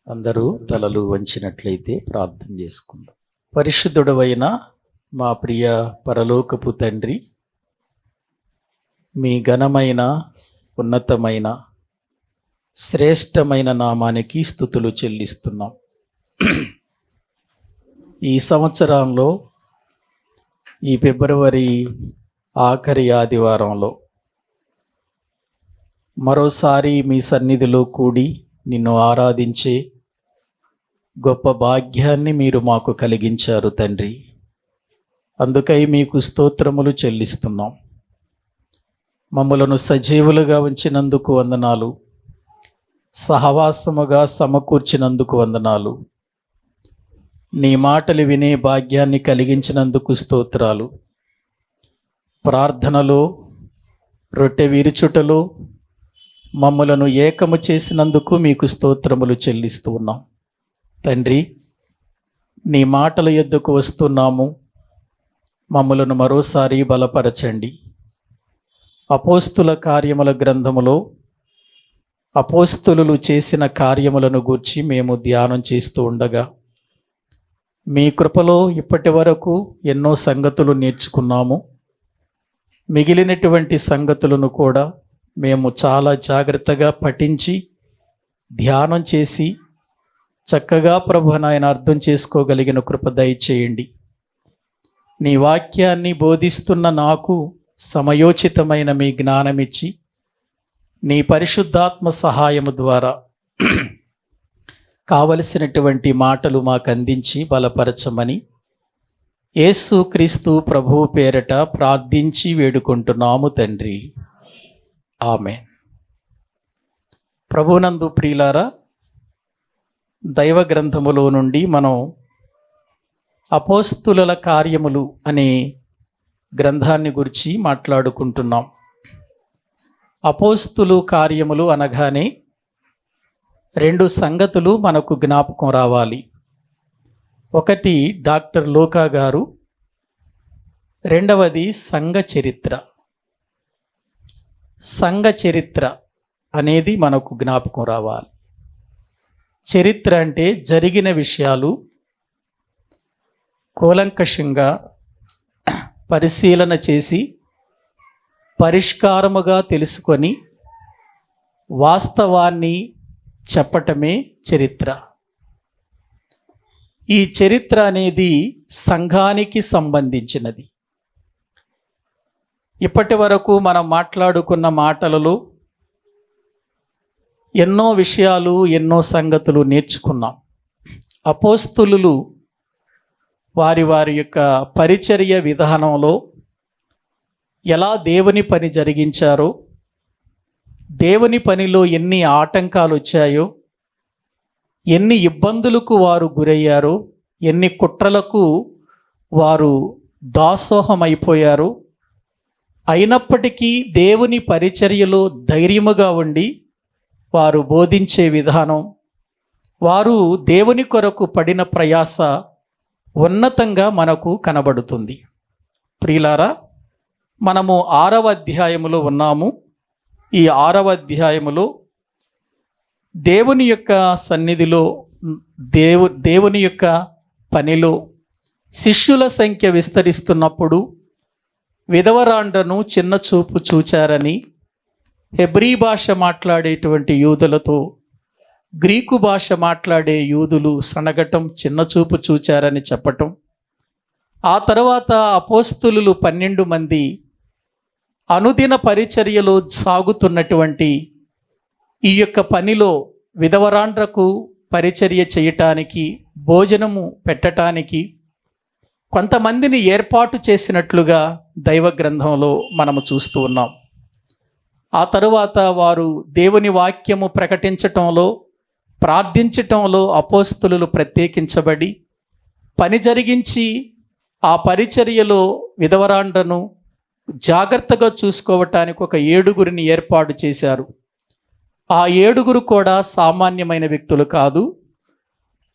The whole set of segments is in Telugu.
అందరూ తలలు వంచినట్లయితే ప్రార్థన చేసుకుందాం. పరిశుద్ధుడవైన మా ప్రియ పరలోకపు తండ్రి, మీ ఘనమైన ఉన్నతమైన శ్రేష్టమైన నామానికి స్తుతులు చెల్లిస్తున్నాం. ఈ సంవత్సరంలో ఈ ఫిబ్రవరి ఆఖరి ఆదివారంలో మరోసారి మీ సన్నిధిలో కూడి నిన్ను ఆరాధించే గొప్ప భాగ్యాన్ని మీరు మాకు కలిగించారు తండ్రి. అందుకై మీకు స్తోత్రములు చెల్లిస్తున్నాం. మమ్మలను సజీవులుగా ఉంచినందుకు వందనాలు, సహవాసముగా సమకూర్చినందుకు వందనాలు, నీ మాటలు వినే భాగ్యాన్ని కలిగించినందుకు స్తోత్రాలు. ప్రార్థనలో, రొట్టె విరుచుటలో మమ్మలను ఏకము చేసినందుకు మీకు స్తోత్రములు చెల్లిస్తూ ఉన్నాం తండ్రి. నీ మాటల యొద్దకు వస్తున్నాము, మమ్మలను మరోసారి బలపరచండి. అపోస్తుల కార్యముల గ్రంథములో అపోస్తులు చేసిన కార్యములను గూర్చి మేము ధ్యానం చేస్తూ ఉండగా మీ కృపలో ఇప్పటి వరకు ఎన్నో సంగతులు నేర్చుకున్నాము. మిగిలినటువంటి సంగతులను కూడా మేము చాలా జాగ్రత్తగా పఠించి ధ్యానం చేసి చక్కగా ప్రభు నాయన అర్థం చేసుకోగలిగిన కృప దయచేయండి. నీ వాక్యాన్ని బోధిస్తున్న నాకు సమయోచితమైన మీ జ్ఞానమిచ్చి నీ పరిశుద్ధాత్మ సహాయము ద్వారా కావలసినటువంటి మాటలు మాకు అందించి బలపరచమని యేసు క్రీస్తు ప్రభువు పేరట ప్రార్థించి వేడుకుంటున్నాము తండ్రి, ఆమేన్. ప్రభునందు ప్రియులారా, దైవ గ్రంథములో నుండి మనం అపోస్తుల కార్యములు అనే గ్రంథాన్ని గురించి మాట్లాడుకుంటున్నాం. అపోస్తులు కార్యములు అనగానే రెండు సంగతులు మనకు జ్ఞాపకం రావాలి. ఒకటి డాక్టర్ లోకా గారు, రెండవది సంఘ చరిత్ర. సంఘ చరిత్ర అనేది మనకు జ్ఞాపకం రావాలి. చరిత్ర అంటే జరిగిన విషయాలు కూలంకషంగా పరిశీలన చేసి పరిష్కారముగా తెలుసుకొని వాస్తవాన్ని చెప్పటమే చరిత్ర. ఈ చరిత్ర అనేది సంఘానికి సంబంధించినది. ఇప్పటి వరకు మనం మాట్లాడుకున్న మాటలలో ఎన్నో విషయాలు, ఎన్నో సంగతులు నేర్చుకున్నాం. అపోస్తులు వారి వారి యొక్క పరిచర్య విధానంలో ఎలా దేవుని పని జరిగించారో, దేవుని పనిలో ఎన్ని ఆటంకాలు వచ్చాయో, ఎన్ని ఇబ్బందులకు వారు గురయ్యారో, ఎన్ని కుట్రలకు వారు దాసోహమైపోయారో, అయినప్పటికీ దేవుని పరిచర్యలో ధైర్యముగా ఉండి వారు బోధించే విధానం, వారు దేవుని కొరకు పడిన ప్రయాస ఉన్నతంగా మనకు కనబడుతుంది. ప్రియులారా, మనము 6వ అధ్యాయములో ఉన్నాము. ఈ 6వ అధ్యాయములో దేవుని యొక్క సన్నిధిలో, దేవుని యొక్క పనిలో శిష్యుల సంఖ్య విస్తరిస్తున్నప్పుడు విధవరాండ్రను చిన్న చూపు చూచారని, హెబ్రీ భాష మాట్లాడేటువంటి యూదులతో గ్రీకు భాష మాట్లాడే యూదులు సనగటం, చిన్న చూపు చూచారని చెప్పటం, ఆ తర్వాత అపోస్తులు 12 మంది అనుదిన పరిచర్యలో సాగుతున్నటువంటి ఈ యొక్క పనిలో విధవరాండ్రకు పరిచర్య చేయటానికి, భోజనము పెట్టడానికి కొంతమందిని ఏర్పాటు చేసినట్లుగా దైవ గ్రంథంలో మనము చూస్తూ ఉన్నాం. ఆ తరువాత వారు దేవుని వాక్యము ప్రకటించటంలో, ప్రార్థించటంలో అపోస్తులు ప్రత్యేకించబడి పని జరిగించి ఆ పరిచర్యలో విధవరాండ్రను జాగ్రత్తగా చూసుకోవటానికి ఒక 7గురిని ఏర్పాటు చేశారు. ఆ 7గురు కూడా సామాన్యమైన వ్యక్తులు కాదు.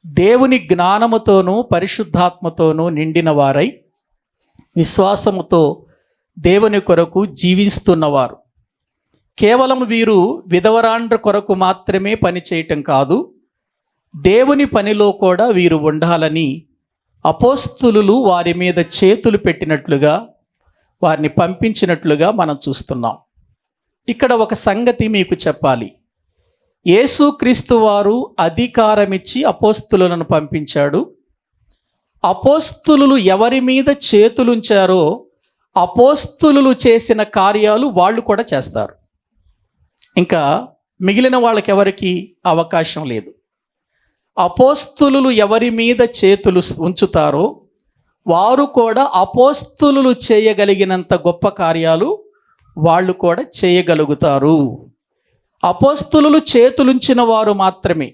దేవుని జ్ఞానముతోనూ పరిశుద్ధాత్మతోనూ నిండిన వారై విశ్వాసముతో దేవుని కొరకు జీవిస్తున్నవారు. కేవలం వీరు విధవరాండ్ర కొరకు మాత్రమే పని చేయటం కాదు, దేవుని పనిలో కూడా వీరు ఉండాలని అపోస్తలులు వారి మీద చేతులు పెట్టినట్లుగా, వారిని పంపించినట్లుగా మనం చూస్తున్నాం. ఇక్కడ ఒక సంగతి మీకు చెప్పాలి. యేసుక్రీస్తు వారు అధికారమిచ్చి అపోస్తలులను పంపించాడు. అపోస్తలులు ఎవరి మీద చేతులుంచారో అపోస్తలులు చేసిన కార్యాలు వాళ్ళు కూడా చేస్తారు. ఇంకా మిగిలిన వాళ్ళకి ఎవరికి అవకాశం లేదు. అపోస్తలులు ఎవరి మీద చేతులు ఉంచుతారో వారు కూడా అపోస్తలులు చేయగలిగినంత గొప్ప కార్యాలు వాళ్ళు కూడా చేయగలుగుతారు. అపోస్తలులు చేతులుంచిన వారు మాత్రమే.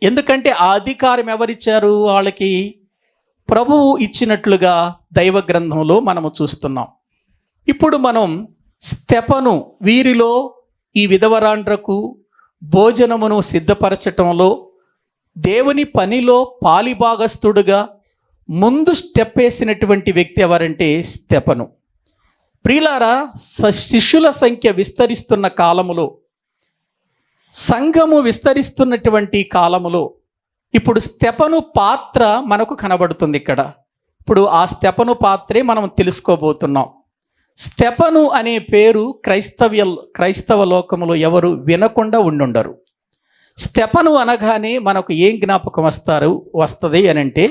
ఎందుకంటే ఆ అధికారం ఎవరిచ్చారు? వాళ్ళకి ప్రభువు ఇచ్చినట్లుగా దైవ గ్రంథంలో మనము చూస్తున్నాం. ఇప్పుడు మనం స్తెఫను, వీరిలో ఈ విధవరాండ్రకు భోజనమును సిద్ధపరచటంలో దేవుని పనిలో పాలిభాగస్తుడుగా ముందు స్టెప్ వేసినటువంటి వ్యక్తి ఎవరంటే స్తెఫను. ప్రియులారా, శిష్యుల సంఖ్య విస్తరిస్తున్న కాలములో, సంఘము విస్తరిస్తున్నటువంటి కాలములో ఇప్పుడు స్తెఫను పాత్ర మనకు కనబడుతుంది. ఇప్పుడు ఆ స్తెఫను పాత్రే మనం తెలుసుకోబోతున్నాం. స్తెఫను అనే పేరు క్రైస్తవ లోకములో ఎవరు వినకుండా ఉండుండరు. స్తెఫను అనగానే మనకు ఏం జ్ఞాపకం వస్తుంది అని అంటే,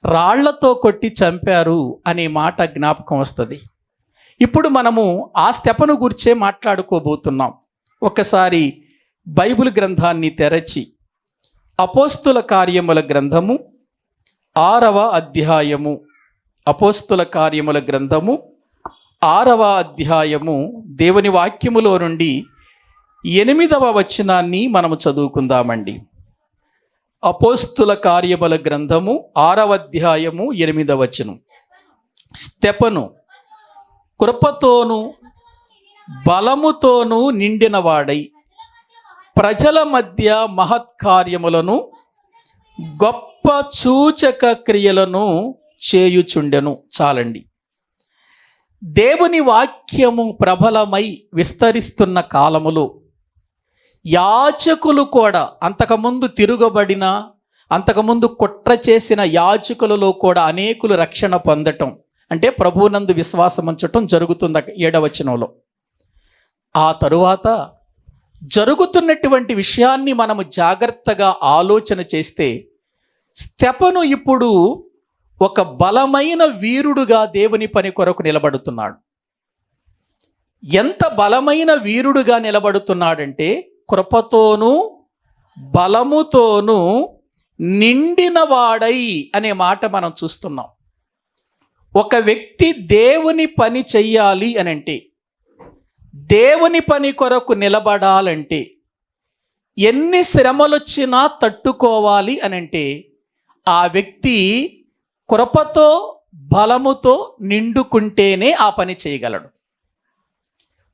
రాళ్లతో కొట్టి చంపారు అనే మాట జ్ఞాపకం వస్తుంది. ఇప్పుడు మనము ఆ స్తెఫను గురించే మాట్లాడుకోబోతున్నాం. ఒకసారి బైబిల్ గ్రంథాన్ని తెరచి అపోస్తుల కార్యముల గ్రంథము 6వ అధ్యాయము, అపోస్తుల కార్యముల గ్రంథము 6వ అధ్యాయము దేవుని వాక్యములో నుండి 8వ వచనాన్ని మనము చదువుకుందామండి. అపోస్తుల కార్యముల గ్రంథము 6వ అధ్యాయము 8వ వచనం. స్తెఫను కృపతోను బలముతోను నిండినవాడై ప్రజల మధ్య మహత్కార్యములను గొప్ప సూచక క్రియలను చేయుచుండెను. చాలండి. దేవుని వాక్యము ప్రబలమై విస్తరిస్తున్న కాలములో యాజకులు కూడా, అంతకుముందు తిరుగబడిన, అంతకుముందు కుట్ర చేసిన యాజకులలో కూడా అనేకులు రక్షణ పొందటం, అంటే ప్రభువునందు విశ్వాసం ఉంచటం జరుగుతుంది 7వ వచనంలో. ఆ తరువాత జరుగుతున్నటువంటి విషయాన్ని మనము జాగ్రత్తగా ఆలోచన చేస్తే, స్తెఫను ఇప్పుడు ఒక బలమైన వీరుడుగా దేవుని పని కొరకు నిలబడుతున్నాడు. ఎంత బలమైన వీరుడుగా నిలబడుతున్నాడంటే, కృపతోనూ బలముతోనూ నిండినవాడై అనే మాట మనం చూస్తున్నాం. ఒక వ్యక్తి దేవుని పని చెయ్యాలి అని అంటే, దేవుని పని కొరకు నిలబడాలంటే, ఎన్ని శ్రమలొచ్చినా తట్టుకోవాలి అని అంటే, ఆ వ్యక్తి కృపతో బలముతో నిండుకుంటేనే ఆ పని చేయగలడు.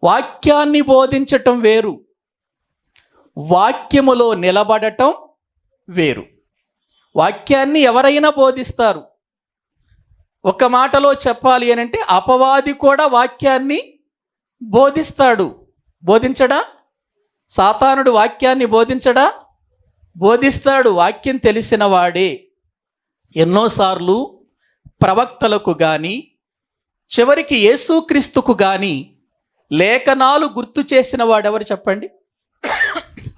వాక్యాన్ని బోధించటం వేరు, వాక్యములో నిలబడటం వేరు. వాక్యాన్ని ఎవరైనా బోధిస్తారు. ఒక మాటలో చెప్పాలి అని అంటే, అపవాది కూడా వాక్యాన్ని బోధిస్తాడు. బోధించడా? సాతానుడు వాక్యాన్ని బోధించడా? బోధిస్తాడు. వాక్యం తెలిసిన వాడే. ఎన్నోసార్లు ప్రవక్తలకు కానీ, చివరికి యేసుక్రీస్తుకు కానీ లేఖనాలు గుర్తు చేసిన వాడెవరు చెప్పండి?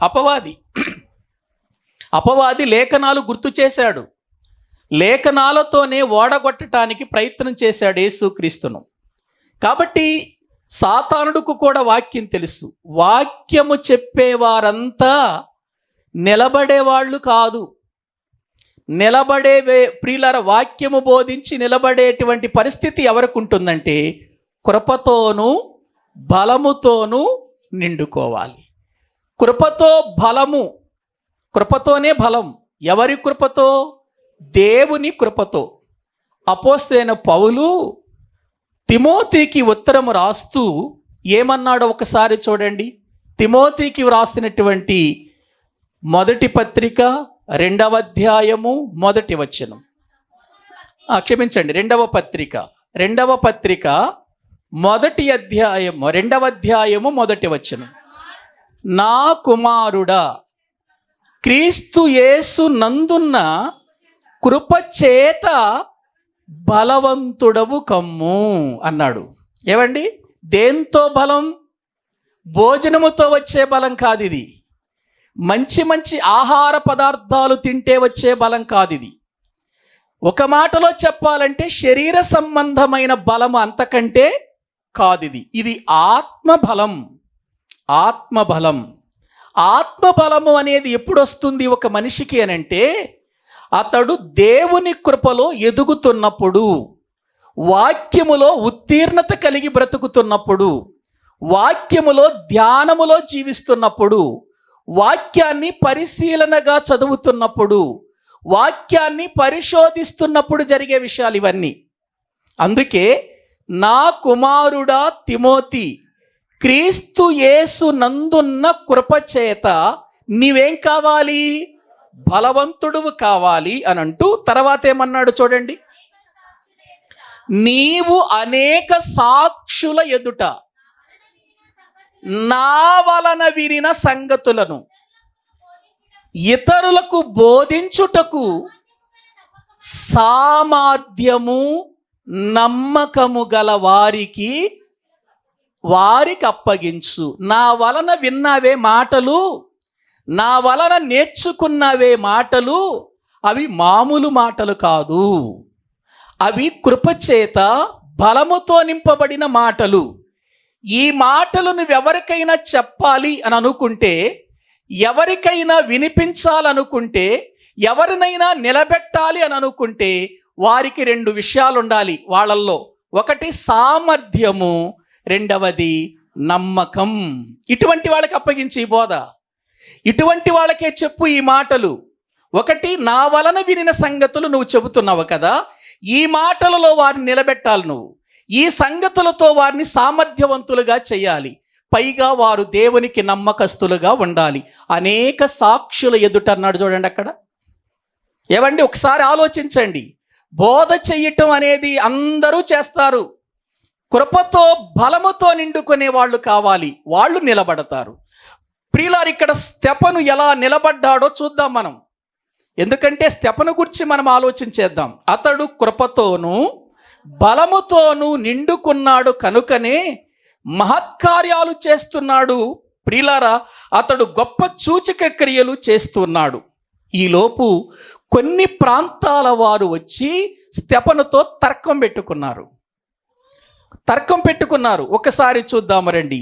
అపవాది. అపవాది లేఖనాలు గుర్తు చేశాడు. లేఖనాలతోనే ఓడగొట్టడానికి ప్రయత్నం చేశాడు యేసుక్రీస్తును. కాబట్టి సాతానుడుకు కూడా వాక్యం తెలుసు. వాక్యము చెప్పేవారంతా నిలబడేవాళ్ళు కాదు. ప్రియులారా, వాక్యము బోధించి నిలబడేటువంటి పరిస్థితి ఎవరికి ఉంటుందంటే, కృపతోనూ బలముతోనూ నిండుకోవాలి. కృపతో బలము, కృపతోనే బలం. ఎవరి కృపతో? దేవుని కృపతో. అపోస్తలుడైన పౌలు తిమోతికి ఉత్తరము రాస్తూ ఏమన్నాడో ఒకసారి చూడండి. తిమోతికి వ్రాసినటువంటి మొదటి పత్రిక 2వ అధ్యాయము 1వ వచనం. క్షమించండి, 2వ పత్రిక 1వ అధ్యాయము 2వ అధ్యాయము 1వ వచనం. నా కుమారుడా, క్రీస్తు యేసు నందున్న కృపచేత బలవంతుడవు కమ్ము అన్నాడు. ఏమండి, దేంతో బలం? భోజనముతో వచ్చే బలం కాదు ఇది. మంచి మంచి ఆహార పదార్థాలు తింటే వచ్చే బలం కాదు ఇది. ఒక మాటలో చెప్పాలంటే శరీర సంబంధమైన బలము అంతకంటే కాదు ఇది. ఇది ఆత్మబలం. ఆత్మబలం. ఆత్మబలము అనేది ఎప్పుడు వస్తుంది ఒక మనిషికి అనంటే, అతడు దేవుని కృపలో ఎదుగుతున్నప్పుడు, వాక్యములో ఉత్తీర్ణత కలిగి బ్రతుకుతున్నప్పుడు, వాక్యములో ధ్యానములో జీవిస్తున్నప్పుడు, వాక్యాన్ని పరిశీలనగా చదువుతున్నప్పుడు, వాక్యాన్ని పరిశోధిస్తున్నప్పుడు జరిగే విషయాలు ఇవన్నీ. అందుకే నా కుమారుడా తిమోతి, క్రీస్తు యేసు నందున్న కృపచేత నీవేం కావాలి? బలవంతుడువు కావాలి అని అంటూ తర్వాత ఏమన్నాడు చూడండి, నీవు అనేక సాక్షుల ఎదుట నా వలన వినిన సంగతులను ఇతరులకు బోధించుటకు సామర్థ్యము నమ్మకము గల వారికి అప్పగించు. నా వలన విన్నావే మాటలు, నా వలన నేర్చుకున్నవే మాటలు, అవి మామూలు మాటలు కాదు. అవి కృపచేత బలముతో నింపబడిన మాటలు. ఈ మాటలు నువ్వెవరికైనా చెప్పాలి అని అనుకుంటే, ఎవరికైనా వినిపించాలనుకుంటే, ఎవరినైనా నిలబెట్టాలి అని అనుకుంటే వారికి 2 విషయాలు ఉండాలి వాళ్ళల్లో. ఒకటి సామర్థ్యము, రెండవది నమ్మకం. ఇటువంటి వాళ్ళకి అప్పగించి ఈ బోధ, ఇటువంటి వాళ్ళకే చెప్పు ఈ మాటలు. ఒకటి, నా వలన వినిన సంగతులు నువ్వు చెబుతున్నావు కదా, ఈ మాటలలో వారిని నిలబెట్టాలి నువ్వు. ఈ సంగతులతో వారిని సామర్థ్యవంతులుగా చేయాలి. పైగా వారు దేవునికి నమ్మకస్తులుగా ఉండాలి. అనేక సాక్షుల ఎదుట అన్నాడు చూడండి అక్కడ. ఏవండి, ఒకసారి ఆలోచించండి. బోధ చెయ్యటం అనేది అందరూ చేస్తారు. కృపతో బలముతో నిండుకునే వాళ్ళు కావాలి, వాళ్ళు నిలబడతారు. ప్రియులారు, ఇక్కడ స్తెఫను ఎలా నిలబడ్డాడో చూద్దాం మనం. ఎందుకంటే స్తెఫను గురించి మనం ఆలోచించేద్దాం. అతడు కృపతోనూ బలముతోనూ నిండుకున్నాడు కనుకనే మహత్కార్యాలు చేస్తున్నాడు. ప్రియులారా, అతడు గొప్ప సూచక క్రియలు చేస్తున్నాడు. ఈలోపు కొన్ని ప్రాంతాల వారు వచ్చి స్తెఫనుతో తర్కం పెట్టుకున్నారు. ఒకసారి చూద్దాము రండి.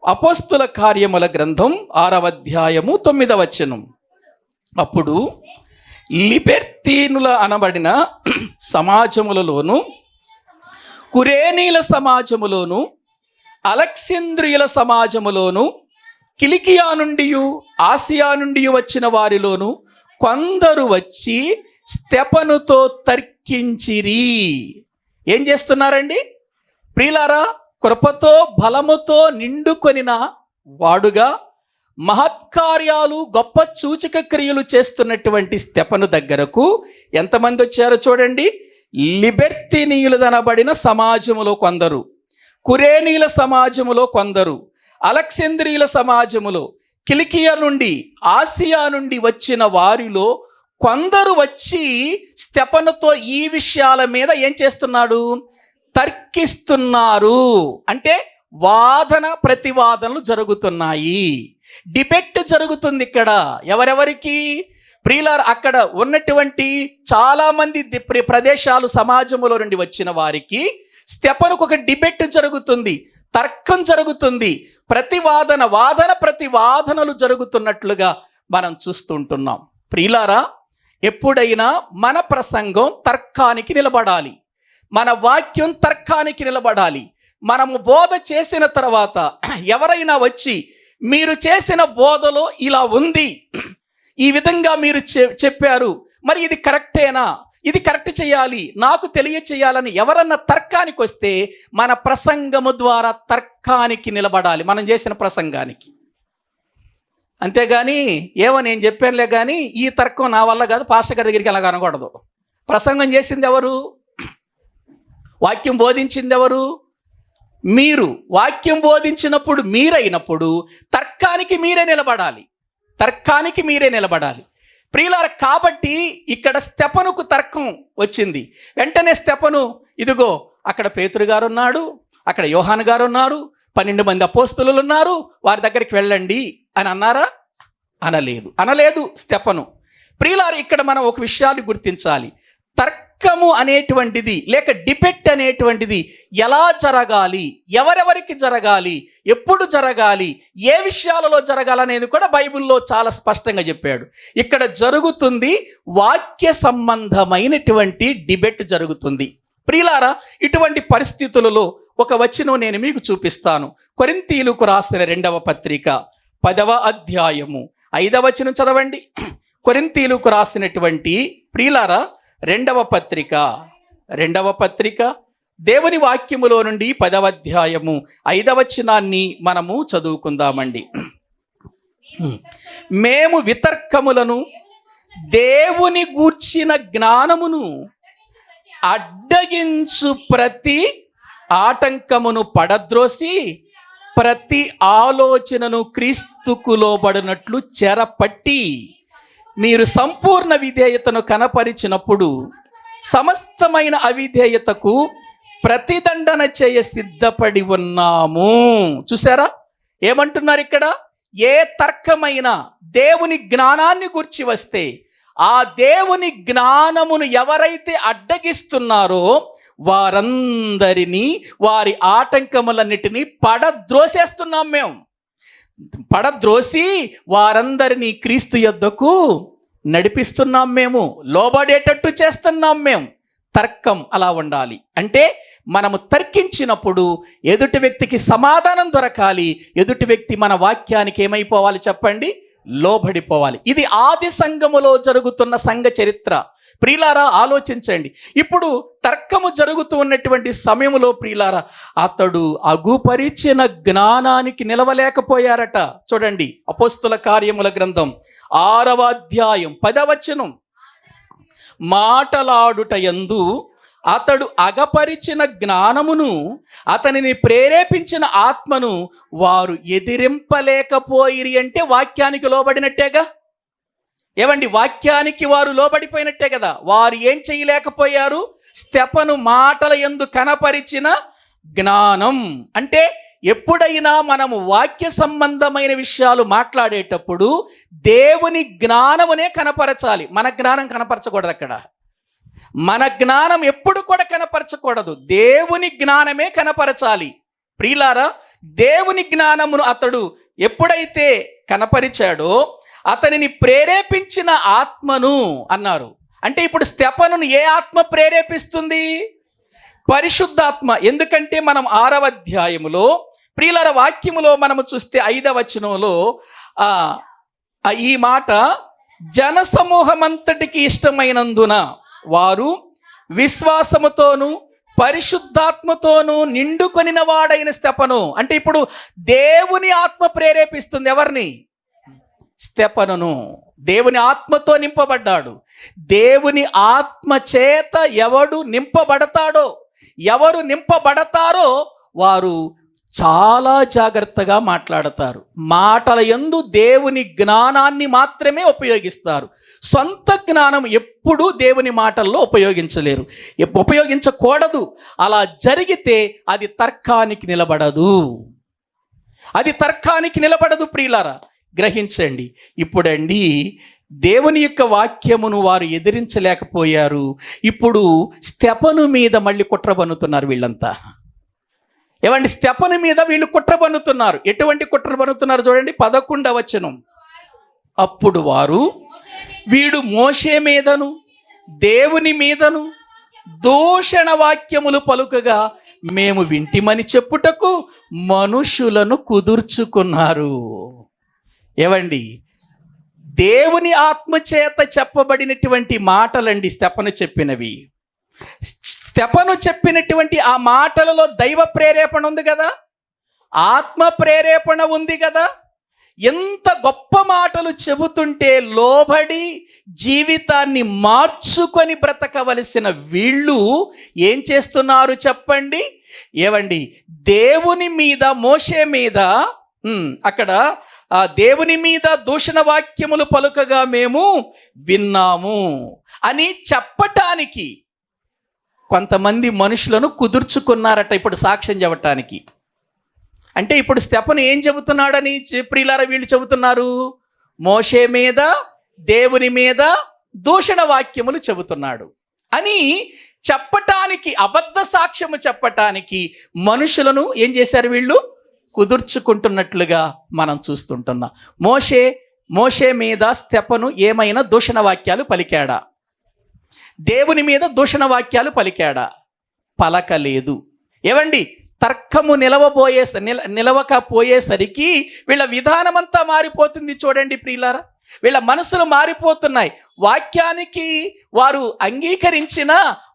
అపోస్తుల కార్యముల గ్రంథం 6వ అధ్యాయము 9వ వచనం. అప్పుడు లిబెర్తీనుల అనబడిన సమాజములలోను, కురేనీల సమాజములోను, అలెక్సింద్రియుల సమాజములోను, కిలికియా నుండి ఆసియా నుండి వచ్చిన వారిలోను కొందరు వచ్చి స్తెఫనుతో తర్కించిరి. ఏం చేస్తున్నారండి? ప్రియులారా, కృపతో బలముతో నిండుకొనిన వాడుగా మహత్కార్యాలు గొప్ప సూచక క్రియలు చేస్తున్నటువంటి స్తెఫను దగ్గరకు ఎంతమంది వచ్చారో చూడండి. లిబెర్తీనీయులదనబడిన సమాజములో కొందరు, కురేనీల సమాజములో కొందరు, అలెక్సింద్రియుల సమాజములో, కిలికియా నుండి ఆసియా నుండి వచ్చిన వారిలో కొందరు వచ్చి స్తెఫనుతో ఈ విషయాల మీద ఏం చేస్తున్నాడు? తర్కిస్తున్నారు. అంటే వాదన ప్రతివాదనలు జరుగుతున్నాయి, డిబేట్ జరుగుతుంది ఇక్కడ. ఎవరెవరికి? ప్రియులారా, అక్కడ ఉన్నటువంటి చాలా మంది ప్రదేశాలు సమాజంలో నుండి వచ్చిన వారికి స్తెఫనుకు ఒక డిబేట్ జరుగుతుంది, తర్కం జరుగుతుంది, వాదన ప్రతివాదనలు జరుగుతున్నట్లుగా మనం చూస్తుంటున్నాం. ప్రియులారా, ఎప్పుడైనా మన ప్రసంగం తర్కానికి నిలబడాలి, మన వాక్యం తర్కానికి నిలబడాలి. మనము బోధ చేసిన తర్వాత ఎవరైనా వచ్చి మీరు చేసిన బోధలో ఇలా ఉంది, ఈ విధంగా మీరు చెప్పారు, మరి ఇది కరెక్టేనా, ఇది కరెక్ట్ చేయాలి, నాకు తెలియచేయాలని ఎవరన్నా తర్కానికి వస్తే మన ప్రసంగము ద్వారా తర్కానికి నిలబడాలి, మనం చేసిన ప్రసంగానికి. అంతేగాని నేను చెప్పానులే కానీ ఈ తర్కం నా వల్ల కాదు, పాస్టర్ గారి దగ్గరికి ఎలా కనకూడదు. ప్రసంగం చేసింది ఎవరు? వాక్యం బోధించింది ఎవరు? మీరు. వాక్యం బోధించినప్పుడు మీరైనప్పుడు తర్కానికి మీరే నిలబడాలి. తర్కానికి మీరే నిలబడాలి ప్రియులారా. కాబట్టి ఇక్కడ స్తెఫనుకు తర్కం వచ్చింది. వెంటనే స్తెఫను, ఇదిగో అక్కడ పేతురు గారు ఉన్నాడు, అక్కడ యోహాను గారు ఉన్నారు, 12 మంది అపోస్తలులు ఉన్నారు, వారి దగ్గరికి వెళ్ళండి అని అన్నారా? అనలేదు స్తెఫను. ప్రియులారా, ఇక్కడ మనం ఒక విషయాన్ని గుర్తించాలి. తర్కము అనేటువంటిది లేక డిబేట్ అనేటువంటిది ఎలా జరగాలి, ఎవరెవరికి జరగాలి, ఎప్పుడు జరగాలి, ఏ విషయాలలో జరగాలనేది కూడా బైబిల్లో చాలా స్పష్టంగా చెప్పాడు. ఇక్కడ జరుగుతుంది వాక్య సంబంధమైనటువంటి డిబేట్ జరుగుతుంది. ప్రియులారా, ఇటువంటి పరిస్థితులలో ఒక వచనం నేను మీకు చూపిస్తాను. కొరింథీయులకు రాసిన 2వ పత్రిక 10వ అధ్యాయము 5వ వచనం చదవండి. కొరింథీయులకు రాసినటువంటి ప్రియులారా 2వ పత్రిక దేవుని వాక్యములో నుండి 10వ అధ్యాయము 5వ వచనాన్ని మనము చదువుకుందామండి. మేము వితర్కములను దేవుని గూర్చిన జ్ఞానమును అడ్డగించు ప్రతి ఆటంకమును పడద్రోసి ప్రతి ఆలోచనను క్రీస్తుకు లోబడినట్లు చెరపట్టి మీరు సంపూర్ణ విధేయతను కనపరిచినప్పుడు సమస్తమైన అవిధేయతకు ప్రతిదండన చేయ సిద్ధపడి ఉన్నాము. చూసారా ఏమంటున్నారు ఇక్కడ? ఏ తర్కమైనా దేవుని జ్ఞానాన్ని గురించి వస్తే ఆ దేవుని జ్ఞానమును ఎవరైతే అడ్డగిస్తున్నారో వారందరినీ, వారి ఆటంకములన్నిటినీ పడద్రోసేస్తున్నాం మేము. పడద్రోసి వారందరినీ క్రీస్తు యొద్దకు నడిపిస్తున్నాం, మేము లోబడేటట్టు చేస్తున్నాం మేము. తర్కం అలా ఉండాలి. అంటే మనము తర్కించినప్పుడు ఎదుటి వ్యక్తికి సమాధానం దొరకాలి, ఎదుటి వ్యక్తి మన వాక్యానికి ఏమైపోవాలి చెప్పండి? లోబడిపోవాలి. ఇది ఆది సంఘములో జరుగుతున్న సంఘ చరిత్ర. ప్రియులారా ఆలోచించండి. ఇప్పుడు తర్కము జరుగుతూ ఉన్నటువంటి సమయంలో ప్రియులారా అతడు అగుపరిచిన జ్ఞానానికి నిలవలేకపోయారట. చూడండి అపోస్తుల కార్యముల గ్రంథం 6వ అధ్యాయం 10వ వచనం. మాటలాడుట యందు అతడు అగపరిచిన జ్ఞానమును, అతనిని ప్రేరేపించిన ఆత్మను వారు ఎదిరింపలేకపోయిరి. అంటే వాక్యానికి లోబడినట్టేగా. ఏమండి, వాక్యానికి వారు లోబడిపోయినట్టే కదా. వారు ఏం చేయలేకపోయారు? స్తెఫను మాటల యందు కనపరిచిన జ్ఞానం. అంటే ఎప్పుడైనా మనము వాక్య సంబంధమైన విషయాలు మాట్లాడేటప్పుడు దేవుని జ్ఞానమునే కనపరచాలి, మన జ్ఞానం కనపరచకూడదు. అక్కడ మన జ్ఞానం ఎప్పుడు కూడా కనపరచకూడదు, దేవుని జ్ఞానమే కనపరచాలి. ప్రియులారా, దేవుని జ్ఞానమును అతడు ఎప్పుడైతే కనపరిచాడో అతనిని ప్రేరేపించిన ఆత్మను అన్నారు. అంటే ఇప్పుడు స్తెఫనును ఏ ఆత్మ ప్రేరేపిస్తుంది? పరిశుద్ధాత్మ. ఎందుకంటే మనం 6వ అధ్యాయములో ప్రియులార వాక్యములో మనము చూస్తే 5వ వచనంలో ఈ మాట, జనసమూహమంతటికి ఇష్టమైనందున వారు విశ్వాసముతోను పరిశుద్ధాత్మతోనూ నిండుకొనిన వాడైన స్తెఫను. అంటే ఇప్పుడు దేవుని ఆత్మ ప్రేరేపిస్తుంది ఎవరిని? స్తెఫనును. దేవుని ఆత్మతో నింపబడ్డాడు. దేవుని ఆత్మ చేత ఎవరు నింపబడతారో వారు చాలా జాగ్రత్తగా మాట్లాడతారు. మాటల యందు దేవుని జ్ఞానాన్ని మాత్రమే ఉపయోగిస్తారు. సొంత జ్ఞానం ఎప్పుడూ దేవుని మాటల్లో ఉపయోగించకూడదు. అలా జరిగితే అది తర్కానికి నిలబడదు. ప్రియులారా గ్రహించండి. ఇప్పుడండి దేవుని యొక్క వాక్యమును వారు ఎదిరించలేకపోయారు. ఇప్పుడు స్తెఫను మీద మళ్ళీ కుట్ర పన్నుతున్నారు వీళ్ళంతా. ఏమండి, స్తెఫను మీద వీళ్ళు కుట్ర పన్నుతున్నారు. ఎటువంటి కుట్ర పన్నుతున్నారు చూడండి 11వ వచనం. అప్పుడు వారు, వీడు మోషే మీదను దేవుని మీదను దూషణ వాక్యములు పలుకగా మేము వింటిమని చెప్పుటకు మనుషులను కుదుర్చుకున్నారు. ఏవండి, దేవుని ఆత్మచేత చెప్పబడినటువంటి మాటలండి స్తెఫను చెప్పినవి. స్తెఫను చెప్పినటువంటి ఆ మాటలలో దైవ ప్రేరేపణ ఉంది కదా, ఆత్మ ప్రేరేపణ ఉంది కదా. ఎంత గొప్ప మాటలు చెబుతుంటే లోబడి జీవితాన్ని మార్చుకొని బ్రతకవలసిన వీళ్ళు ఏం చేస్తున్నారు చెప్పండి? ఏవండి, దేవుని మీద మోషే మీద అక్కడ దేవుని మీద దూషణ వాక్యములు పలుకగా మేము విన్నాము అని చెప్పటానికి కొంతమంది మనుషులను కుదుర్చుకున్నారట ఇప్పుడు సాక్ష్యం చెప్పటానికి. అంటే ఇప్పుడు స్తెఫను ఏం చెబుతున్నాడని ప్రియులారా వీళ్ళు చెబుతున్నారు? మోషే మీద దేవుని మీద దూషణ వాక్యములు చెబుతున్నాడు అని చెప్పటానికి, అబద్ధ సాక్ష్యము చెప్పటానికి మనుషులను ఏం చేశారు వీళ్ళు? కుదుర్చుకుంటున్నట్లుగా మనం చూస్తుంటున్నాం. మోషే మీద స్తెఫను ఏమైనా దూషణ వాక్యాలు పలికాడా? దేవుని మీద దూషణ వాక్యాలు పలికాడా? పలకలేదు. ఏవండి, తర్కము నిలవకపోయేసరికి వీళ్ళ విధానమంతా మారిపోతుంది. చూడండి ప్రియులారా, వీళ్ళ మనసులు మారిపోతున్నాయి. వాక్యానికి వారు అంగీకరించిన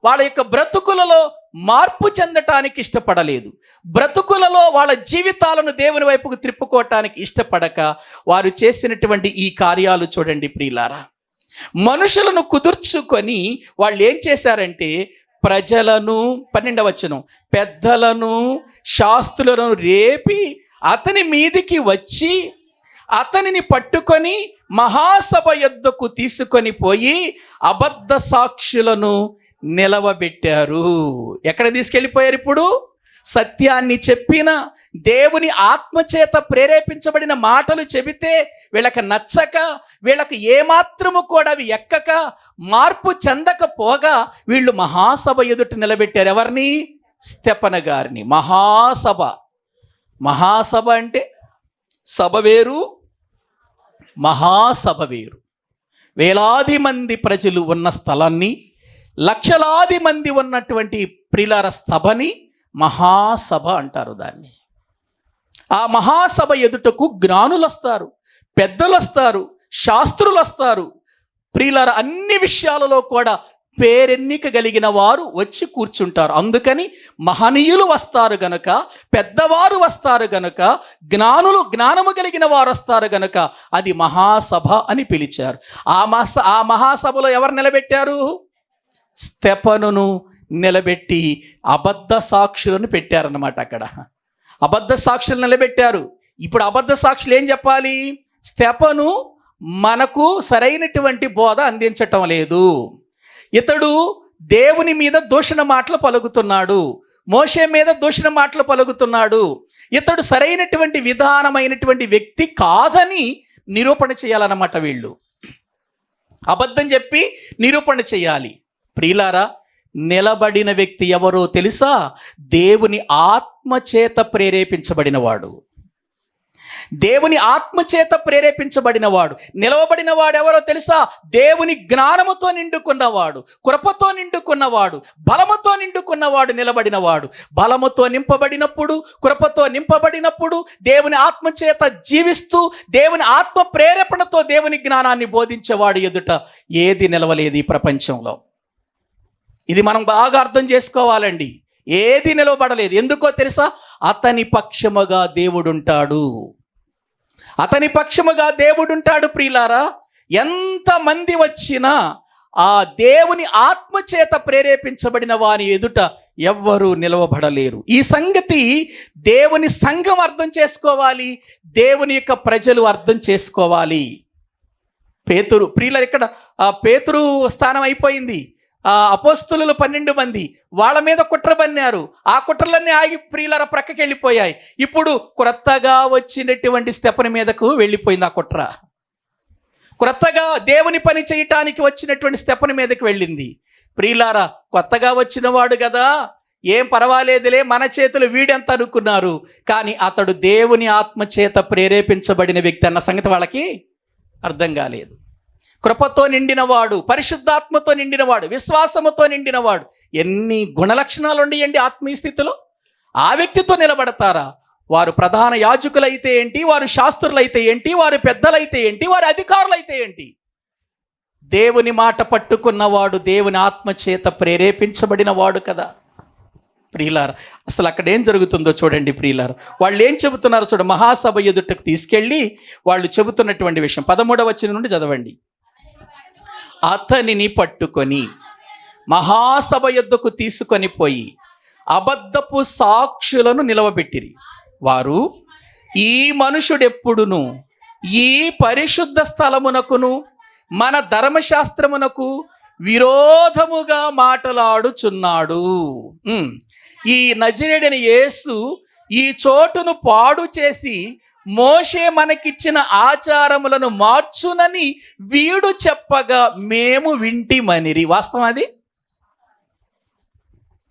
వాళ్ళ యొక్క బ్రతుకులలో మార్పు చెందటానికి ఇష్టపడలేదు. బ్రతుకులలో వాళ్ళ జీవితాలను దేవుని వైపుకు త్రిప్పుకోవటానికి ఇష్టపడక వారు చేసినటువంటి ఈ కార్యాలు చూడండి ప్రియులారా. మనుషులను కుదుర్చుకొని వాళ్ళు ఏం చేశారంటే ప్రజలను, 12వ వచనం, పెద్దలను శాస్త్రులను రేపి అతని మీదికి వచ్చి అతనిని పట్టుకొని మహాసభ యొద్దకు తీసుకొని పోయి అబద్ధ సాక్షులను నిలవబెట్టారు. ఎక్కడ తీసుకెళ్ళిపోయారు? ఇప్పుడు సత్యాన్ని చెప్పిన, దేవుని ఆత్మచేత ప్రేరేపించబడిన మాటలు చెబితే వీళ్ళకి నచ్చక, వీళ్ళకి ఏమాత్రము కూడా అవి ఎక్కక, మార్పు చెందకపోగా వీళ్ళు మహాసభ ఎదుట నిలబెట్టారు. ఎవరిని? స్తెఫను గారిని. మహాసభ అంటే సభ వేరు, మహాసభ వేరు. వేలాది మంది ప్రజలు ఉన్న స్థలాన్ని, లక్షలాది మంది ఉన్నటువంటి ప్రియులార సభని మహాసభ అంటారు దాన్ని. ఆ మహాసభ ఎదుటకు జ్ఞానులు వస్తారు, పెద్దలు వస్తారు, శాస్త్రులు వస్తారు. ప్రియులార అన్ని విషయాలలో కూడా పేరెన్నిక కలిగిన వారు వచ్చి కూర్చుంటారు. అందుకని మహనీయులు వస్తారు గనుక, పెద్దవారు వస్తారు గనుక, జ్ఞానము కలిగిన వారు వస్తారు గనుక అది మహాసభ అని పిలిచారు. ఆ మహాసభలో ఎవరు నిలబెట్టారు? స్తెఫనును నిలబెట్టి అబద్ధ సాక్షులను పెట్టారన్నమాట. అక్కడ అబద్ధ సాక్షులు నిలబెట్టారు. ఇప్పుడు అబద్ధ సాక్షులు ఏం చెప్పాలి? స్తెఫను మనకు సరైనటువంటి బోధ అందించటం లేదు, ఇతడు దేవుని మీద దూషణ మాటలు పలుకుతున్నాడు, మోషే మీద దూషణ మాటలు పలుకుతున్నాడు, ఇతడు సరైనటువంటి విధానమైనటువంటి వ్యక్తి కాదని నిరూపణ చేయాలన్నమాట. వీళ్ళు అబద్ధం చెప్పి నిరూపణ చేయాలి. ప్రియులారా, నిలబడిన వ్యక్తి ఎవరో తెలుసా? దేవుని ఆత్మచేత ప్రేరేపించబడినవాడు. దేవుని ఆత్మచేత ప్రేరేపించబడినవాడు. నిలవబడిన వాడు ఎవరో తెలుసా? దేవుని జ్ఞానముతో నిండుకున్నవాడు, కృపతో నిండుకున్నవాడు, బలముతో నిండుకున్నవాడు నిలబడినవాడు. బలముతో నింపబడినప్పుడు, కృపతో నింపబడినప్పుడు, దేవుని ఆత్మచేత జీవిస్తూ దేవుని ఆత్మ ప్రేరేపణతో దేవుని జ్ఞానాన్ని బోధించేవాడు ఎదుట ఏది నిలవలేదు ఈ ప్రపంచంలో. ఇది మనం బాగా అర్థం చేసుకోవాలండి. ఏది నిలవబడలేదు. ఎందుకో తెలుసా? అతని పక్షముగా దేవుడుంటాడు. అతని పక్షముగా దేవుడుంటాడు. ప్రియులారా, ఎంతమంది వచ్చినా ఆ దేవుని ఆత్మచేత ప్రేరేపించబడిన వారి ఎదుట ఎవ్వరూ నిలవబడలేరు. ఈ సంగతి దేవుని సంఘం అర్థం చేసుకోవాలి, దేవుని యొక్క ప్రజలు అర్థం చేసుకోవాలి. ప్రియులారా, ఇక్కడ పేతురు స్థానం అయిపోయింది. అపోస్తలులు 12 మంది, వాళ్ళ మీద కుట్ర పన్నారు. ఆ కుట్రలన్నీ ఆగి ప్రియులార ప్రక్కకి వెళ్ళిపోయాయి. ఇప్పుడు క్రొత్తగా వచ్చినటువంటి స్తెఫను మీదకు వెళ్ళిపోయింది ఆ కుట్ర. క్రొత్తగా దేవుని పని చేయటానికి వచ్చినటువంటి స్తెఫను మీదకు వెళ్ళింది. ప్రియులార, కొత్తగా వచ్చిన వాడు కదా, ఏం పర్వాలేదులే, మన చేతులు వీడెంత అనుకున్నారు. కానీ అతడు దేవుని ఆత్మచేత ప్రేరేపించబడిన వ్యక్తి అన్న సంగతి వాళ్ళకి అర్థం కాలేదు. కృపతో నిండినవాడు, పరిశుద్ధాత్మతో నిండినవాడు, విశ్వాసముతో నిండినవాడు. ఎన్ని గుణలక్షణాలు ఉండేయండి ఆత్మీయ స్థితిలో. ఆ వ్యక్తితో నిలబడతారా? వారు ప్రధాన యాజకులైతే ఏంటి, వారు శాస్త్రులైతే ఏంటి, వారు పెద్దలైతే ఏంటి, వారు అధికారులైతే ఏంటి, దేవుని మాట పట్టుకున్నవాడు దేవుని ఆత్మచేత ప్రేరేపించబడిన వాడు కదా. ప్రియులార, అసలు అక్కడ ఏం జరుగుతుందో చూడండి ప్రియులార. వాళ్ళు ఏం చెబుతున్నారో చూడండి. మహాసభ ఎదుటకు తీసుకెళ్ళి వాళ్ళు చెబుతున్నటువంటి విషయం 13వ వచనం నుండి చదవండి. అతనిని పట్టుకొని మహాసభ యొద్దకు తీసుకొని పోయి అబద్ధపు సాక్షులను నిలవబెట్టిరి. వారు, ఈ మనుషుడెప్పుడును ఈ పరిశుద్ధ స్థలమునకును మన ధర్మశాస్త్రమునకు విరోధముగా మాటలాడుచున్నాడు. ఈ నజరేయుడైన యేసు ఈ చోటును పాడు చేసి మోషే మనకిచ్చిన ఆచారములను మార్చునని వీడు చెప్పగా మేము వింటిమనిరి. వాస్తవం అది.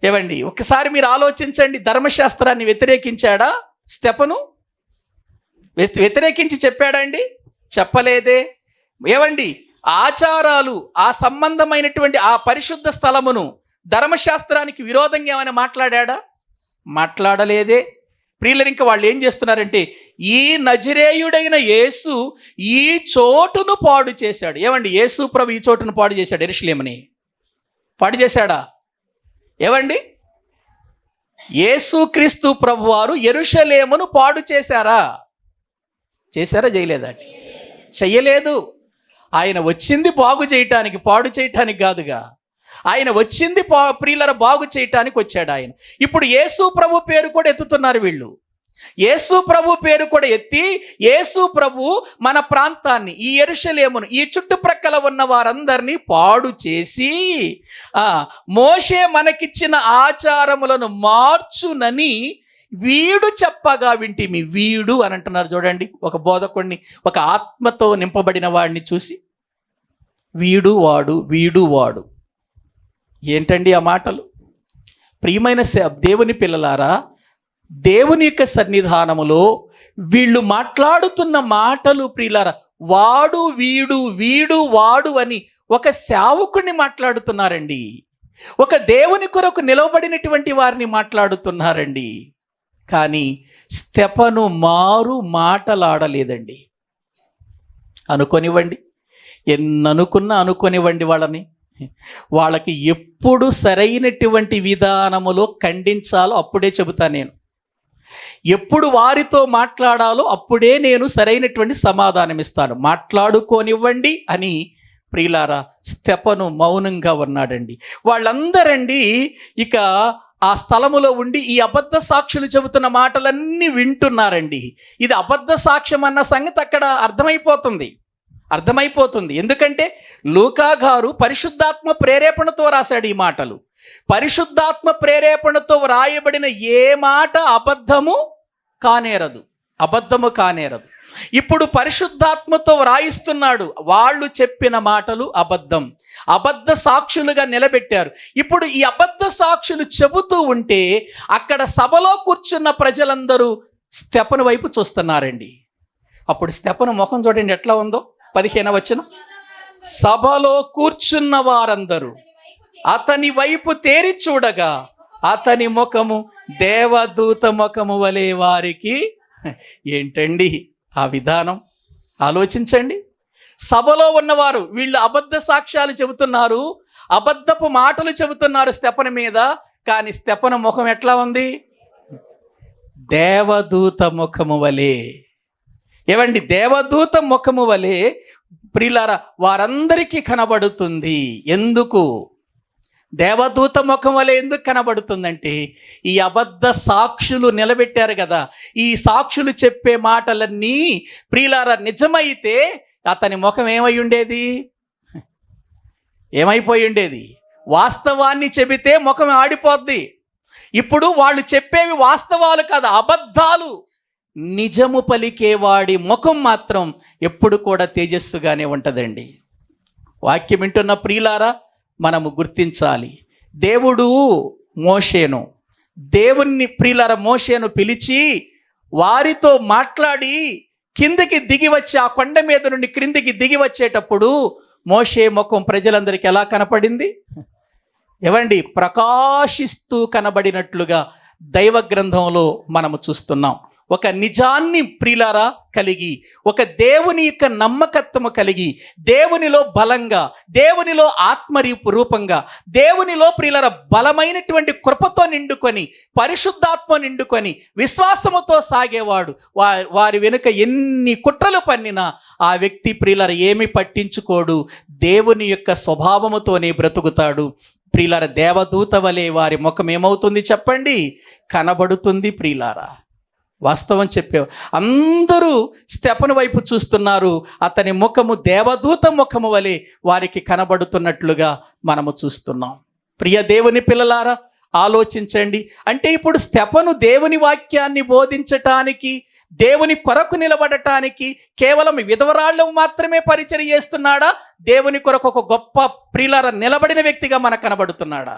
ఏవండి, ఒకసారి మీరు ఆలోచించండి. ధర్మశాస్త్రాన్ని వ్యతిరేకించాడా స్తెఫను? వ్యతిరేకించి చెప్పాడండి? చెప్పలేదే. ఏవండి, ఆచారాలు, ఆ సంబంధమైనటువంటి ఆ పరిశుద్ధ స్థలమును ధర్మశాస్త్రానికి విరోధంగా ఏమైనా మాట్లాడా? మాట్లాడలేదే. ప్రియులరు, ఇంకా వాళ్ళు ఏం చేస్తున్నారంటే ఈ నజరేయుడైన యేసు ఈ చోటును పాడు చేశాడు. ఏమండి, యేసు ప్రభు ఈ చోటును పాడు చేశాడు. యెరూషలేముని పాడు చేశాడా? ఏవండి, యేసుక్రీస్తు ప్రభు వారు యెరూషలేమును పాడు చేశారా? చేయలేదా? చెయ్యలేదు. ఆయన వచ్చింది బాగు చేయటానికి, పాడు చేయటానికి కాదుగా. ఆయన వచ్చింది ప్రియులర బాగు చేయటానికి వచ్చాడు ఆయన. ఇప్పుడు యేసు ప్రభు పేరు కూడా ఎత్తుతున్నారు వీళ్ళు. యేసు ప్రభు పేరు కూడా ఎత్తి యేసు ప్రభు మన ప్రాంతాన్ని, ఈ యెరూషలేమును, ఈ చుట్టుప్రక్కల ఉన్న వారందరినీ పాడు చేసి మోషే మనకిచ్చిన ఆచారములను మార్చునని వీడు చెప్పగా వింటిమి. వీడు అని అంటున్నారు చూడండి. ఒక బోధకుడిని, ఒక ఆత్మతో నింపబడిన వాడిని చూసి వీడు వాడు, వీడు వాడు. ఏంటండి ఆ మాటలు? ప్రియమైన దేవుని పిల్లలారా, దేవుని యొక్క సన్నిధానములో వీళ్ళు మాట్లాడుతున్న మాటలు ప్రియులారా, వాడు వీడు, వీడు వాడు అని ఒక సేవకుడిని మాట్లాడుతున్నారండి. ఒక దేవుని కొరకు నిలవబడినటువంటి వారిని మాట్లాడుతున్నారండి. కానీ స్తెఫను మారు మాటలాడలేదండి. అనుకోనివ్వండి, అనుకోనివ్వండి వాళ్ళకి ఎప్పుడు సరైనటువంటి విధానములో ఖండించాలో అప్పుడే చెబుతా నేను. ఎప్పుడు వారితో మాట్లాడాలో అప్పుడే నేను సరైనటువంటి సమాధానం ఇస్తాను. మాట్లాడుకోనివ్వండి అని ప్రియులారా స్తెఫను మౌనంగా ఉన్నాడండి. వాళ్ళందరండి ఇక ఆ స్థలములో ఉండి ఈ అబద్ధ సాక్షులు చెబుతున్న మాటలన్నీ వింటున్నారండి. ఇది అబద్ధ సాక్ష్యం అన్న సంగతి అక్కడ అర్థమైపోతుంది. ఎందుకంటే లూకా గారు పరిశుద్ధాత్మ ప్రేరేపణతో రాశాడు ఈ మాటలు. పరిశుద్ధాత్మ ప్రేరేపణతో వ్రాయబడిన ఏ మాట అబద్ధము కానేరదు. ఇప్పుడు పరిశుద్ధాత్మతో వ్రాయిస్తున్నాడు. వాళ్ళు చెప్పిన మాటలు అబద్ధ సాక్షులుగా నిలబెట్టారు. ఇప్పుడు ఈ అబద్ధ సాక్షులు చెబుతూ ఉంటే అక్కడ సభలో కూర్చున్న ప్రజలందరూ స్తెఫను వైపు చూస్తున్నారండి. అప్పుడు స్తెఫను ముఖం చూడండి ఎట్లా ఉందో. 15వ వచనం, సభలో కూర్చున్న వారందరూ అతని వైపు తేరి చూడగా అతని ముఖము దేవదూత ముఖము వలె వారికి. ఏంటండి ఆ విధానం? ఆలోచించండి. సభలో ఉన్నవారు వీళ్ళు అబద్ధ సాక్ష్యాలు చెబుతున్నారు, అబద్ధపు మాటలు చెబుతున్నారు స్తెఫను మీద. కానీ స్తెఫను ముఖం ఎట్లా ఉంది? దేవదూత ముఖము వలె. ఏవండి, దేవదూత ముఖము వలె ప్రియులారా వారందరికీ కనబడుతుంది. ఎందుకు దేవదూత ముఖం వలె ఎందుకు కనబడుతుందంటే ఈ అబద్ధ సాక్షులు నిలబెట్టారు కదా. ఈ సాక్షులు చెప్పే మాటలన్నీ ప్రియులారా నిజమైతే అతని ముఖం ఏమైపోయి ఉండేది? వాస్తవాన్ని చెబితే ముఖం ఆడిపోద్ది. ఇప్పుడు వాళ్ళు చెప్పేవి వాస్తవాలు కాదు, అబద్ధాలు. నిజము పలికేవాడి ముఖం మాత్రం ఎప్పుడు కూడా తేజస్సుగానే ఉంటుందండి. వాక్యం వింటున్న ప్రియులారా మనము గుర్తించాలి. దేవుడు మోషేను పిలిచి వారితో మాట్లాడి కిందకి దిగి వచ్చి ఆ కొండ మీద నుండి క్రిందికి దిగి వచ్చేటప్పుడు మోషే ముఖం ప్రజలందరికీ ఎలా కనపడింది? ఏవండి, ప్రకాశిస్తూ కనబడినట్లుగా దైవ గ్రంథంలో మనము చూస్తున్నాం. ఒక నిజాన్ని ప్రియులారా కలిగి, ఒక దేవుని యొక్క నమ్మకత్వము కలిగి, దేవునిలో బలంగా, దేవునిలో రూపంగా, దేవునిలో ప్రియులారా బలమైనటువంటి కృపతో నిండుకొని, పరిశుద్ధాత్మ నిండుకొని, విశ్వాసముతో సాగేవాడు. వారి వెనుక ఎన్ని కుట్రలు పన్నినా ఆ వ్యక్తి ప్రియులారా ఏమి పట్టించుకోడు, దేవుని యొక్క స్వభావముతోనే బ్రతుకుతాడు. ప్రియులారా దేవదూత వలె వారి ముఖం ఏమవుతుంది చెప్పండి? కనబడుతుంది ప్రియులారా. వాస్తవం చెప్పావు. అందరూ స్తెఫను వైపు చూస్తున్నారు. అతని ముఖము దేవదూత ముఖము వలె వారికి కనబడుతున్నట్లుగా మనము చూస్తున్నాం. ప్రియ దేవుని పిల్లలారా, ఆలోచించండి. అంటే ఇప్పుడు స్తెఫను దేవుని వాక్యాన్ని బోధించటానికి, దేవుని కొరకు నిలబడటానికి కేవలం విధవరాళ్ళు మాత్రమే పరిచర్య చేస్తున్నాడా? దేవుని కొరకు ఒక గొప్ప ప్రియులారా నిలబడిన వ్యక్తిగా మనకు కనబడుతున్నాడా?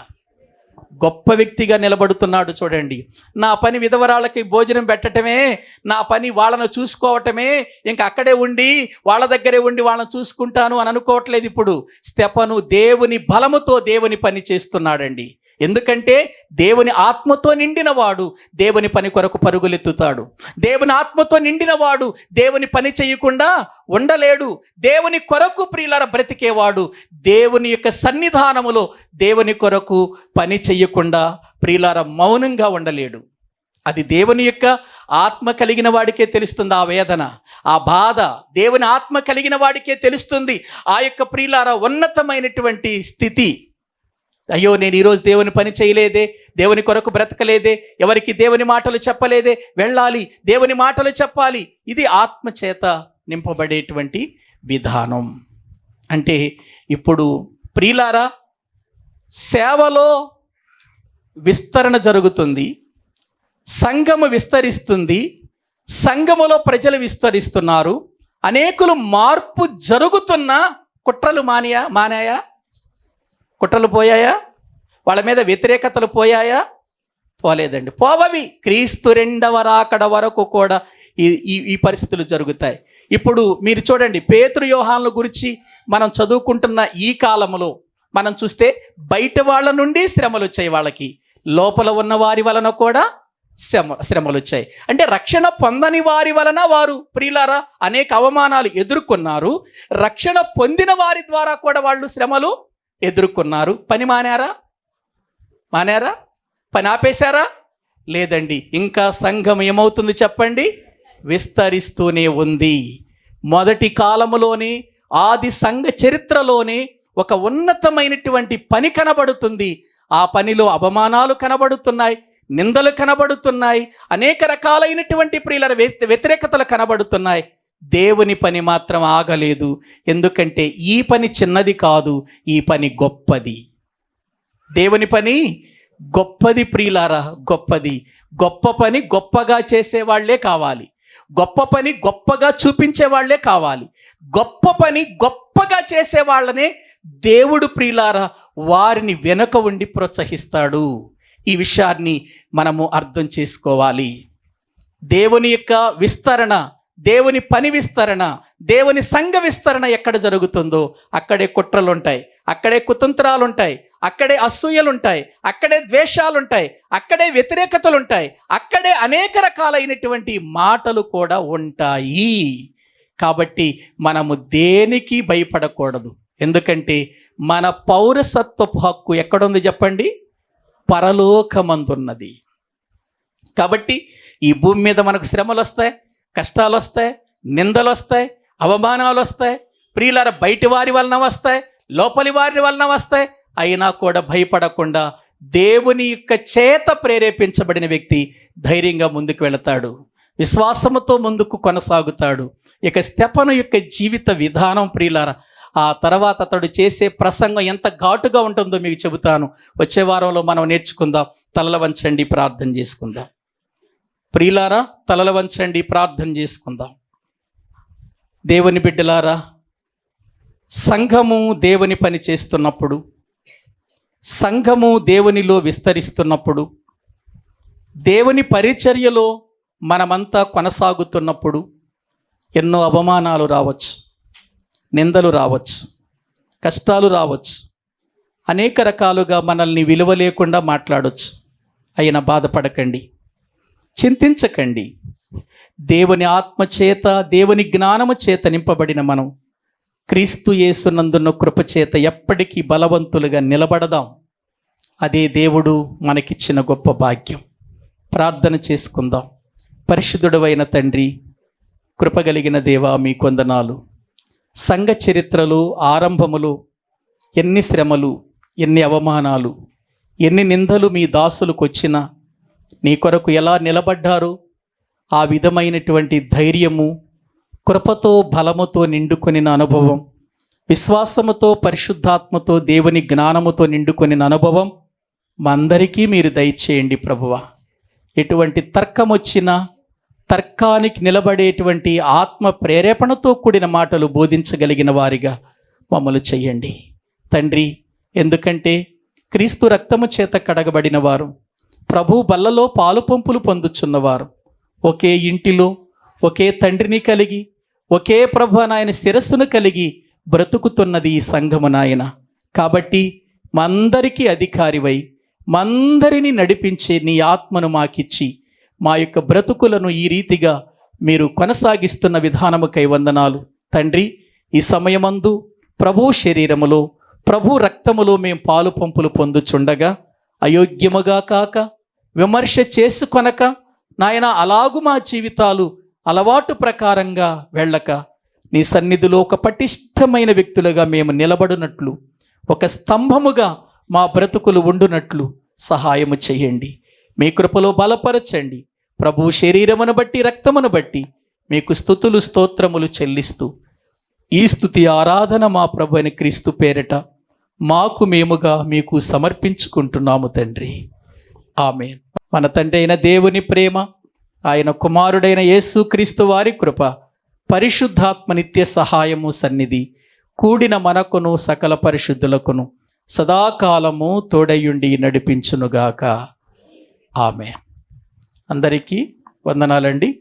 గొప్ప వ్యక్తిగా నిలబడుతున్నాడు. చూడండి, నా పని విధవరాళ్ళకి భోజనం పెట్టడమే, నా పని వాళ్ళను చూసుకోవటమే, ఇంకా అక్కడే ఉండి వాళ్ళ దగ్గరే ఉండి వాళ్ళని చూసుకుంటాను అని అనుకోవట్లేదు. ఇప్పుడు స్తెఫను దేవుని బలముతో దేవుని పని చేస్తున్నాడండి. ఎందుకంటే దేవుని ఆత్మతో నిండిన వాడు దేవుని పని కొరకు పరుగులెత్తుతాడు. దేవుని ఆత్మతో నిండిన వాడు దేవుని పని చేయకుండా ఉండలేడు. దేవుని కొరకు ప్రియులార బ్రతికేవాడు దేవుని యొక్క సన్నిధానములో దేవుని కొరకు పని చేయకుండా ప్రియులార మౌనంగా ఉండలేడు. అది దేవుని యొక్క ఆత్మ కలిగిన వాడికే తెలుస్తుంది. ఆ వేదన, ఆ బాధ దేవుని ఆత్మ కలిగిన వాడికే తెలుస్తుంది. ఆ యొక్క ప్రియులార ఉన్నతమైనటువంటి స్థితి. అయ్యో, నేను ఈరోజు దేవుని పని చేయలేదే, దేవుని కొరకు బ్రతకలేదే, ఎవరికి దేవుని మాటలు చెప్పలేదే, వెళ్ళాలి, దేవుని మాటలు చెప్పాలి. ఇది ఆత్మ చేత నింపబడేటువంటి విధానం. అంటే ఇప్పుడు ప్రియులారా, సేవలో విస్తరణ జరుగుతుంది, సంఘము విస్తరిస్తుంది, సంఘములో ప్రజలు విస్తరిస్తున్నారు, అనేకులు మార్పు జరుగుతున్న కుట్రలు మానాయా? కుట్రలు పోయాయా? వాళ్ళ మీద వ్యతిరేకతలు పోయాయా? పోలేదండి, పోవవి. క్రీస్తు రెండవ రాకడ వరకు కూడా ఈ పరిస్థితులు జరుగుతాయి. ఇప్పుడు మీరు చూడండి, పేతురు యోహానుల గురించి మనం చదువుకుంటున్న ఈ కాలంలో మనం చూస్తే బయట వాళ్ళ నుండి శ్రమలు వచ్చాయి వాళ్ళకి, లోపల ఉన్న వారి వలన కూడా శ్రమలు వచ్చాయి. అంటే రక్షణ పొందని వారి వలన వారు ప్రియులారా అనేక అవమానాలు ఎదుర్కొన్నారు. రక్షణ పొందిన వారి ద్వారా కూడా వాళ్ళు శ్రమలు ఎదుర్కొన్నారు. పని మానారా? పని ఆపేశారా? లేదండి. ఇంకా సంఘం ఏమవుతుంది చెప్పండి? విస్తరిస్తూనే ఉంది. మొదటి కాలములోనే, ఆది సంఘ చరిత్రలోనే ఒక ఉన్నతమైనటువంటి పని కనబడుతుంది. ఆ పనిలో అవమానాలు కనబడుతున్నాయి, నిందలు కనబడుతున్నాయి, అనేక రకాలైనటువంటి ప్రియుల వ్యతిరేకతలు కనబడుతున్నాయి. దేవుని పని మాత్రం ఆగలేదు. ఎందుకంటే ఈ పని చిన్నది కాదు, ఈ పని గొప్పది. దేవుని పని గొప్పది ప్రియులారా, గొప్పది. గొప్ప పని గొప్పగా చేసేవాళ్లే కావాలి, గొప్ప పని గొప్పగా చూపించే వాళ్లే కావాలి. గొప్ప పని గొప్పగా చేసేవాళ్ళనే దేవుడు ప్రియులారా వారిని వెనుక ఉండి ప్రోత్సహిస్తాడు. ఈ విషయాన్ని మనము అర్థం చేసుకోవాలి. దేవుని యొక్క విస్తరణ, దేవుని పని విస్తరణ, దేవుని సంఘ విస్తరణ ఎక్కడ జరుగుతుందో అక్కడే కుట్రలు ఉంటాయి, అక్కడే కుతంత్రాలు ఉంటాయి, అక్కడే అసూయలుంటాయి, అక్కడే ద్వేషాలుంటాయి, అక్కడే వ్యతిరేకతలు ఉంటాయి, అక్కడే అనేక రకాలైనటువంటి మాటలు కూడా ఉంటాయి. కాబట్టి మనము దేనికి భయపడకూడదు. ఎందుకంటే మన పౌరసత్వపు హక్కు ఎక్కడుంది చెప్పండి? పరలోకమందున్నది. కాబట్టి ఈ భూమి మీద మనకు శ్రమలు వస్తాయి, కష్టాలు వస్తాయి, నిందలు వస్తాయి, అవమానాలు వస్తాయి, ప్రియులార బయటి వారి వలన వస్తాయి, లోపలి వారి వలన వస్తాయి. అయినా కూడా భయపడకుండా దేవుని యొక్క చేత ప్రేరేపించబడిన వ్యక్తి ధైర్యంగా ముందుకు వెళతాడు, విశ్వాసముతో ముందుకు కొనసాగుతాడు. ఇక స్తెఫను యొక్క జీవిత విధానం ప్రియులార, ఆ తర్వాత అతడు చేసే ప్రసంగం ఎంత ఘాటుగా ఉంటుందో మీకు చెబుతాను. వచ్చే వారంలో మనం నేర్చుకుందాం. తలల వంచండి, ప్రార్థన చేసుకుందాం. ప్రియులారా, తలల వంచండి, ప్రార్థన చేసుకుందాం. దేవుని బిడ్డలారా, సంఘము దేవుని పని చేస్తున్నప్పుడు, సంఘము దేవునిలో విస్తరిస్తున్నప్పుడు, దేవుని పరిచర్యలో మనమంతా కొనసాగుతున్నప్పుడు ఎన్నో అవమానాలు రావచ్చు, నిందలు రావచ్చు, కష్టాలు రావచ్చు, అనేక రకాలుగా మనల్ని విలువ లేకుండా మాట్లాడవచ్చు. అయినా బాధపడకండి, చింతించకండి. దేవుని ఆత్మ చేత, దేవుని జ్ఞానము చేత నింపబడిన మనం క్రీస్తు యేసునందున్న కృపచేత ఎప్పటికీ బలవంతులుగా నిలబడదాం. అదే దేవుడు మనకిచ్చిన గొప్ప భాగ్యం. ప్రార్థన చేసుకుందాం. పరిశుద్ధుడవైన తండ్రి, కృపగలిగిన దేవా, మీ వందనాలు. సంఘ చరిత్రలో ఆరంభములో ఎన్ని శ్రమలు, ఎన్ని అవమానాలు, ఎన్ని నిందలు మీ దాసులకు వచ్చినా నీ కొరకు ఎలా నిలబడ్డారు, ఆ విధమైనటువంటి ధైర్యము, కృపతో బలముతో నిండుకొనిన అనుభవం, విశ్వాసముతో పరిశుద్ధాత్మతో దేవుని జ్ఞానముతో నిండుకొనిన అనుభవం మా అందరికీ మీరు దయచేయండి ప్రభువా. ఎటువంటి తర్కం వచ్చినా తర్కానికి నిలబడేటువంటి ఆత్మ ప్రేరేపణతో కూడిన మాటలు బోధించగలిగిన వారిగా మమ్మల్ని చెయ్యండి తండ్రి. ఎందుకంటే క్రీస్తు రక్తము చేత కడగబడిన వారు, ప్రభు బల్లలో పాలు పంపులు పొందుచున్నవారు, ఒకే ఇంటిలో ఒకే తండ్రిని కలిగి ఒకే ప్రభు నాయన శిరస్సును కలిగి బ్రతుకుతున్నది ఈ సంఘము నాయన. కాబట్టి మా అందరికీ అధికారివై మా అందరినీ నడిపించే నీ ఆత్మను మాకిచ్చి మా యొక్క బ్రతుకులను ఈ రీతిగా మీరు కొనసాగిస్తున్న విధానముకై వందనాలు తండ్రి. ఈ సమయమందు ప్రభు శరీరములో ప్రభు రక్తములో మేము పాలు పంపులు పొందుచుండగా అయోగ్యముగా కాక విమర్శ చేసుకొనక నాయన అలాగు మా జీవితాలు అలవాటు ప్రకారంగా వెళ్ళక నీ సన్నిధిలో ఒక పటిష్టమైన వ్యక్తులుగా మేము నిలబడినట్లు, ఒక స్తంభముగా మా బ్రతుకులు ఉండునట్లు సహాయము చేయండి. మీ కృపలో బలపరచండి. ప్రభు శరీరమును బట్టి రక్తమును బట్టి మీకు స్తుతులు స్తోత్రములు చెల్లిస్తూ ఈ స్తుతి ఆరాధన మా ప్రభు అయిన క్రీస్తు పేరట మాకు మేముగా మీకు సమర్పించుకుంటున్నాము తండ్రి. ఆమేన్. మన తండ్రి అయిన దేవుని ప్రేమ, ఆయన కుమారుడైన యేసు క్రీస్తు వారి కృప, పరిశుద్ధాత్మ నిత్య సహాయము సన్నిధి కూడిన మనకును సకల పరిశుద్ధులకును సదాకాలము తోడయుండి నడిపించునుగాక. ఆమేన్. అందరికీ వందనాలండి.